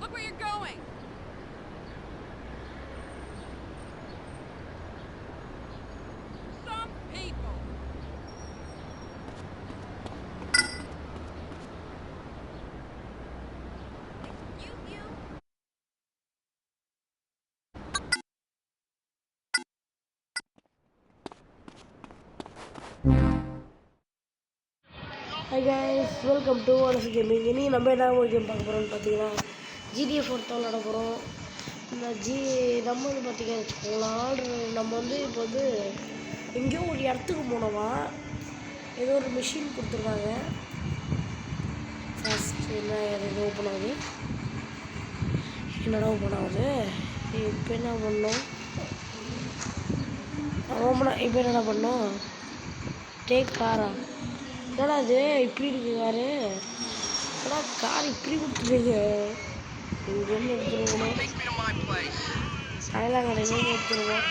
Look where you're going! Some people! Excuse you? Hi guys, welcome to Honest Gaming. இனி நம்ம என்ன ஒரு game பார்க்க போகிறோம்னு பார்த்தீங்கன்னா GTA 4 தான் விளாட போகிறோம். இந்த நம்ம வந்து பார்த்தீங்கன்னா வச்சுக்கோங்களேன் நம்ம வந்து இப்போ வந்து எங்கேயோ ஒரு இடத்துக்கு போனோமா ஏதோ ஒரு மிஷின் கொடுத்துருக்காங்க. ஃபஸ்ட்டு என்ன எது ஓப்பன் ஆகுது, என்னடா ஓப்பன் ஆகுது. இப்போ என்ன பண்ணோம், இப்போ என்னடா பண்ணோம், டேக் காரா. என்னடா அது இப்படி இருக்கு காரு, ஏடா கார் இப்படி கொடுத்துருங்க. இங்கேருந்து எடுத்துருவோம், அதெல்லாம் கடையிலேருந்து எடுத்துருவோம்.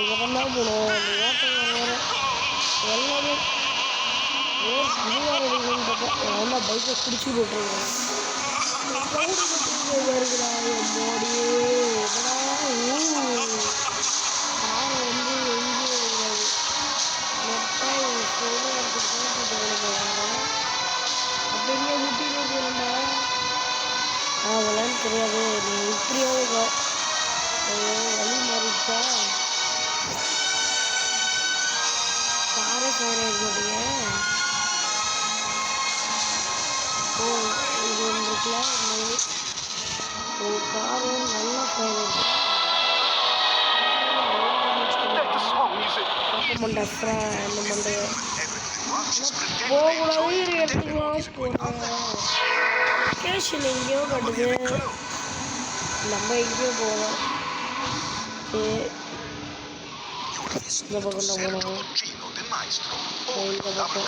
இதுக்கப்புறம் தான் போகணும். அந்த ஓட்டம் வேறு எல்லாமே நல்லா பைக்கை பிடிச்சி போட்டுருக்கேன். வருகிறா மோடியே என்னடா காரை வந்து எங்கேயும் வருகிறாரு. மொத்தம் அப்படியே சுற்றி போட்டுருந்தா அதெல்லாம் தெரியாது. நீ இப்படியாவது வழி மாறிச்சா காரை ஃபயர் ஆகிடுமாட்டீங்க. ஓ இது இருக்குல்ல, ஒரு காரும் நல்லா ஃபயர் ஆகிடுச்சு. இந்த மண்டைய போகக்கூடாது எடுத்துக்கலாம் போகிறேன். ஸ்டேஷன் எங்கேயோ கட்டுது, நம்ம எங்கேயோ போகலாம். இந்த பக்கம் தான் போனோம், இந்த பக்கம்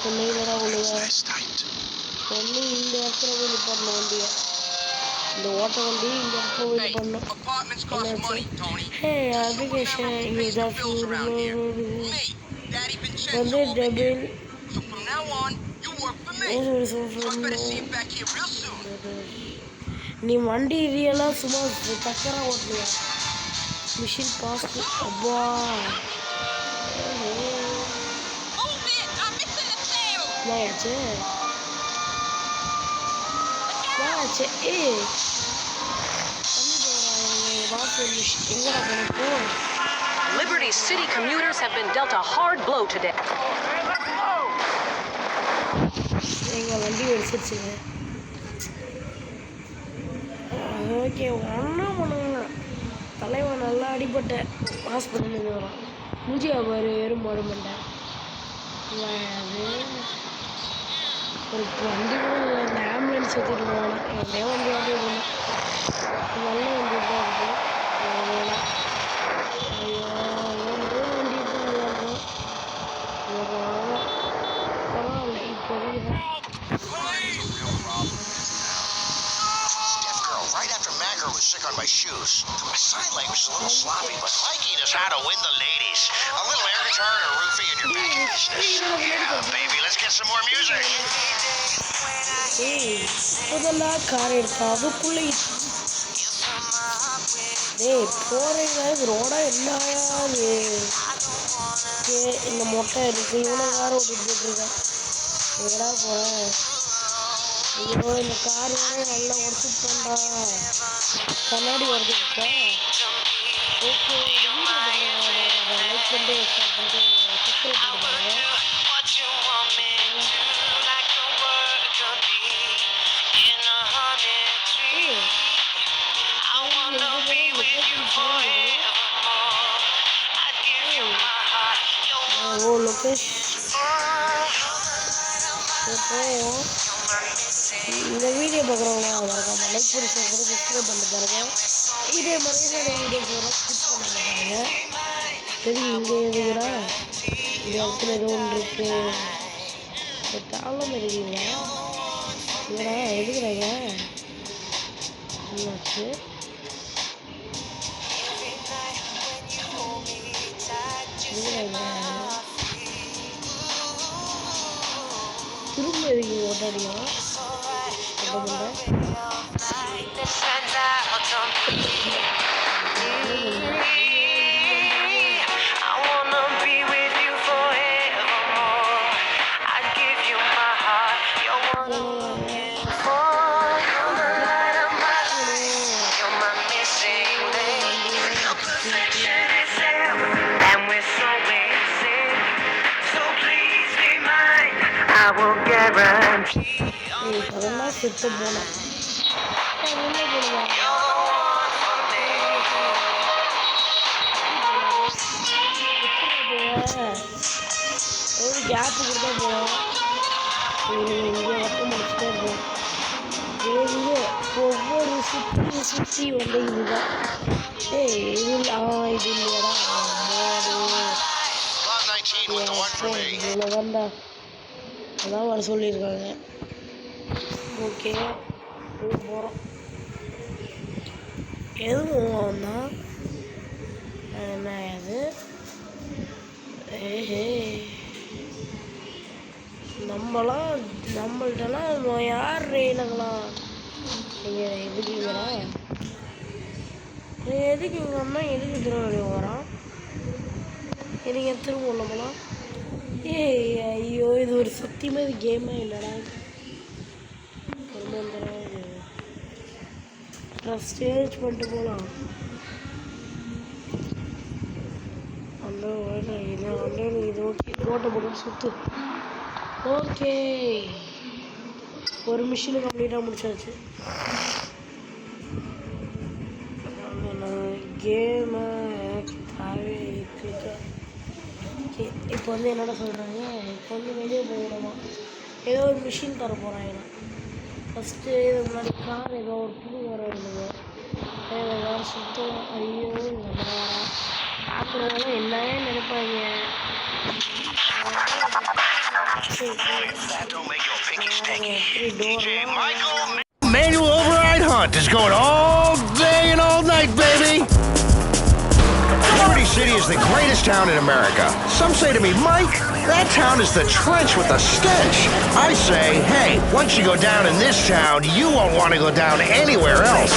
சொன்னீங்களா ஒழுங்க சொல்லி இந்த இடத்துல போய் நிப்பாடணும் வண்டியை. இந்த ஓட்ட வண்டி இந்த இடத்துல போய் நிப்பாடணும். ஹே அப்ளிகேஷன் இங்கே இதான் வந்து டபுள் நீ வண்டி ரியலாக சும்மா டக்கராக ஓட்டுறியா. மிஷின் பாஸ்ட் அப்பா என்னாச்சு என்னாச்சு. எங்கடா போனோம். Liberty City commuters have been dealt a hard blow today. எங்கள் வண்டி வெடிச்சிருச்சுங்க. ஓகே ஒன்றும் பண்ணுங்க, தலைவன் நல்லா அடிப்பட்ட ஹாஸ்பிட்டல் வரான். மூஞ்சியா பாரு வெறும் மருமண்டை. அது ஒரு வண்டி கூட இல்லை, இந்த ஆம்புலன்ஸ் எடுத்துகிட்டு போவானா என் வண்டி வாங்கி போனேன். நல்ல வண்டி தான் இருக்குது. ஐயோ வண்டி தான் நல்லாயிருக்கும். பரவாயில்ல இப்போ இருக்குது. Right after Magger was sick on my shoes. My sign language is a little sloppy, but Mikey knows how to win the ladies. A little air guitar and a roofie and you're back in business. Yeah, baby, let's get some more music. இப்போதெல்லாம் car எடுத்தா அதுக்குள்ளே போகிறீங்க ரோடா என்னாயாது. இந்த மொட்டை இருக்கு, இவனை car ஓட்டிட்டு போயிட்டுருக்கேன். எங்கடா போகிறேன். ஐயோ இந்த கார் நல்லா உடச்சிட்டா, கண்ணாடி உடச்சிருக்கா. ஓகே லைக் பண்ணிட்டு ஸ்டார்ட் பண்ணிட்டு சப்ஸ்கிரைப் பண்ணிட்டு ஓ லொகேஷன் போவோம். இந்த வீடியோ பார்க்குறவங்க மறக்காம லைக் பண்ணி ஷேர் பண்ணி சப்ஸ்கிரைப் பண்ணி பாருங்க. இதே மாதிரி நிறைய வீடியோ போகிறோம், ஸ்கிப் பண்ண பாருங்க. சரி, இங்கே எதுக்குடா இந்த இடத்துல ஏதோ ஒன்று இருக்கு, தாளம் இருக்குங்களா இல்லைடா, எதுக்குறாங்க என்னாச்சு? திரும்ப எதுக்கு ஓட்டாடியும் அதெல்லாம் செத்து போனேன். கேப்பு கொடுத்தா போவோம். இங்கே வட்டம் முடிச்சுட்டே இருப்போம். ஒவ்வொரு சுற்றி வந்து இதுதான். இது இல்லையாடா, இவ்வளோதான்டா, அதான் வர சொல்லியிருக்காங்க. ஓகே, போகிறோம். எதுவும் தான் என்ன அது? நம்மள்ட்டலாம் யார் இனங்களாம்? நீங்கள் எதுக்குங்களா? எதுக்கு எங்கள் அம்மா எதுக்கு திருவள்ளி வரான்? எனக்கு திரும்ப உள்ள போகலாம். ஐயோ, இது ஒரு சத்தியமாக இது கேமே இல்லைடா. ஸ்டேஜ் பண்ணிட்டு போகலாம். இது ஓகே, ரோட்டை போட்டு சுற்று. ஓகே, ஒரு மிஷினு கம்ப்ளீட்டாக முடிச்சாச்சு. கேமை ஓகே, இப்போ வந்து என்னடா சொல்கிறாங்க, இப்போ வந்து வெளியே போயிடலாம். ஏதோ ஒரு மிஷின் தர போகிறாங்க. ஃபஸ்ட்டு இது முன்னாடி கார் ஏதோ ஒரு புது வர இருந்தது, வேறு சுத்தம். ஐயோ, நம்ம பார்க்குறவங்க என்ன நினைப்பாங்க? Manual override hunt is going all day and all night, baby. Liberty City is the greatest town in America. Some say to me, Mike, that town is the trench with the stench. I say, hey, once you go down in this town, you won't want to go down anywhere else.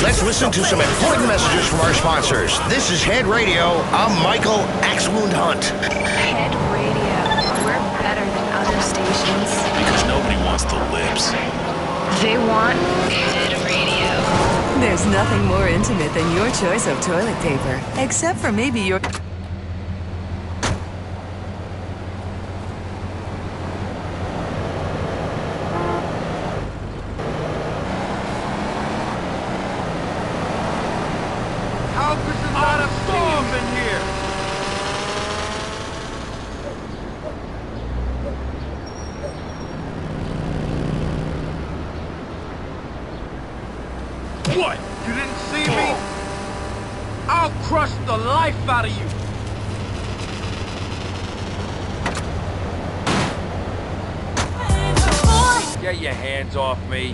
Let's listen to some important messages from our sponsors. This is Head Radio. I'm Michael Axwound Hunt. Head Radio. We're better than other stations. Because nobody wants the lips. They want Head Radio. There's nothing more intimate than your choice of toilet paper. Except for maybe your... How this is not a storm in here? What? You didn't see me? I'll crush the life out of you. Get your hands off me.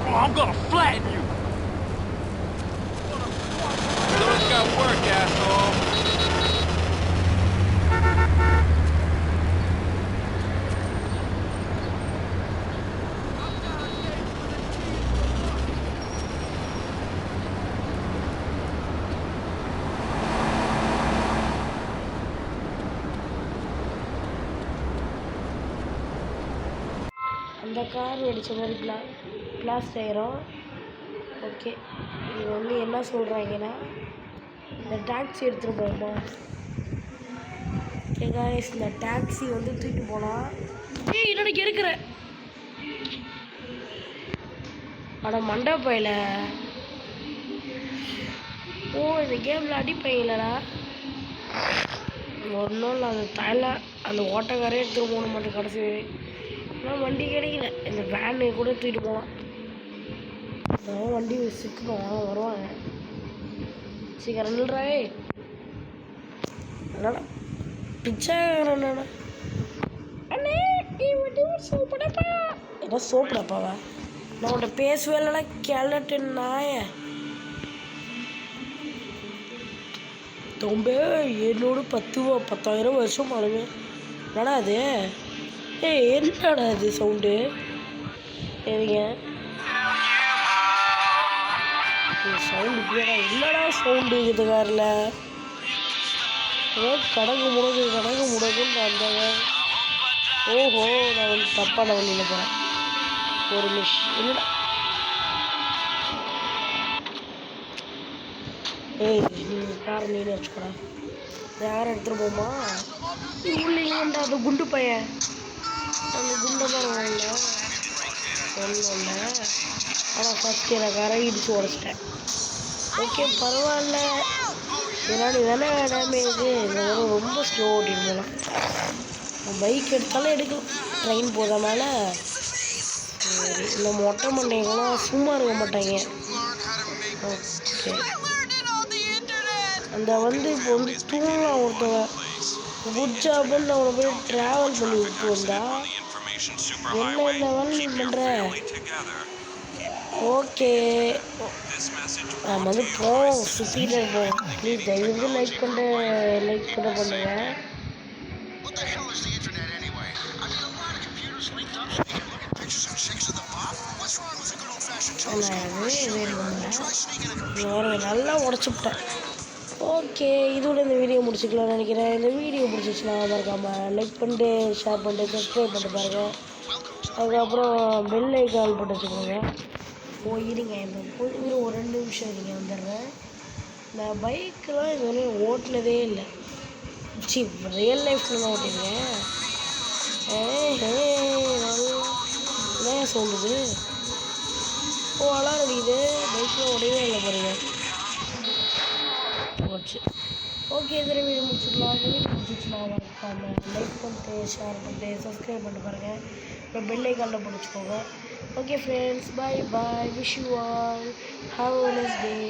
Oh, I'm gonna flatten you. Those got work, asshole. அந்த car வெடித்த மாதிரி blast ஆயிரும். Okay, இது வந்து என்ன சொல்கிறாங்கன்னா, இந்த taxi எடுத்துகிட்டு போகுமா? ஓகே காய்ஸ், இந்த டாக்ஸி வந்து தூக்கிட்டு போகலாம். என்னோட இருக்கிற அட மண்டபையில் ஓ இந்த கேமில் அடிப்பீங்களா? ஒன்றும் இல்லை அந்த அந்த ஓட்டக்காரே எடுத்துகிட்டு போகணும் மட்டும் கடைசி ஆனால் வண்டி கிடைக்கல. இந்த வேனு கூட தூக்கிட்டு போகலாம். அதான் வண்டி சிக்கணும் வருவாங்க. சீக்கிரம் நில்றாயே. என்னடா பிச்சைக்காரன் அண்ணே சோப்படப்பா. என்ன சோப்படப்பாவா? நான் உன்ட்ட பேசவே இல்லைனா கிளட்டு நாய. தொம்பே என்னோட 10,000 வருஷம் பழமே. என்னடா அது? என்னடா அது சவுண்டு? சரிங்க சவுண்டு இப்படியாடா? என்னடா சவுண்டு இருக்குது காரில்? ஏதோ கடகு முடக்குன்னு வந்தாங்க. ஓஹோ, நான் வந்து தப்பான வண்டியில் போகிறேன். ஒரு நிமிஷம் என்னடா? காரை நீனே வச்சுக்கூடா. யாரும் எடுத்துகிட்டு போமா? இல்லைங்கண்டா அது குண்டு பையன். அந்த குண்டை தான் வாங்கல ஒன்றும் இல்லை. ஆனால் ஃபஸ்ட்டு எனக்கு காரை இடித்து உடச்சிட்டேன். ஓகே பரவாயில்ல. இதனால் தானே டேமேஜ். இந்த தடவை ரொம்ப ஸ்லோ ஓட்டிட்டு போகலாம். பைக் எடுத்தாலும் எடுக்கலாம். ட்ரெயின் போகிறதுனால சரி. இந்த மொட்டை மண்டைங்கெல்லாம் சும்மா இருக்க மாட்டாங்க. ஓகே அந்த வந்து இப்போ வந்து தூங்கலாம் ஒருத்தவன். குட் ஜாப்னு அவனை போய் ட்ராவல் பண்ணி விட்டு வந்தா என்ன வேலை பண்ணுற? ஓகே நம்ம வந்து போவோம், சுற்றிட்டு இருப்போம். ப்ளீஸ் தயவு லைக் பண்ணுங்க. நல்லா உடச்சுட்டேன். ஓகே இதோட இந்த வீடியோ முடிச்சுக்கலாம்னு நினைக்கிறேன். இந்த வீடியோ பிடிச்சிச்சுன்னா மறக்காமல் லைக் பண்ணிட்டு ஷேர் பண்ணிட்டு சப்ஸ்கிரைப் பண்ணிட்டு பாருங்கள். அதுக்கப்புறம் பெல் ஐக்கான் போட்டு வச்சுக்கோங்க. இருங்க இந்த ஒரு 2 நிமிஷம் இருங்க வந்துடுறேன். நான் பைக்கெலாம் இதுவரை ஓட்டினதே இல்லை. ரியல் லைஃப்பில் தான் ஓட்டிருக்கேன். என்ன சொல்லுது? அலாரம் அடிக்குது. பைக்கில் உடையவே இல்லை பாருங்க. போச்சு. ஓகே இதில் வீடியோ முடிச்சுக்கலாம். இந்த வீடியோ முடிச்சுச்சுன்னா மறக்காமல் லைக் பண்ணிட்டு ஷேர் பண்ணிட்டு சப்ஸ்கிரைப் பண்ணிட்டு பாருங்கள். அப்புறம் பெல் ஐக்கானில் பிடிச்சிக்கோங்க. Okay friends, bye bye. Wish you all have a nice day.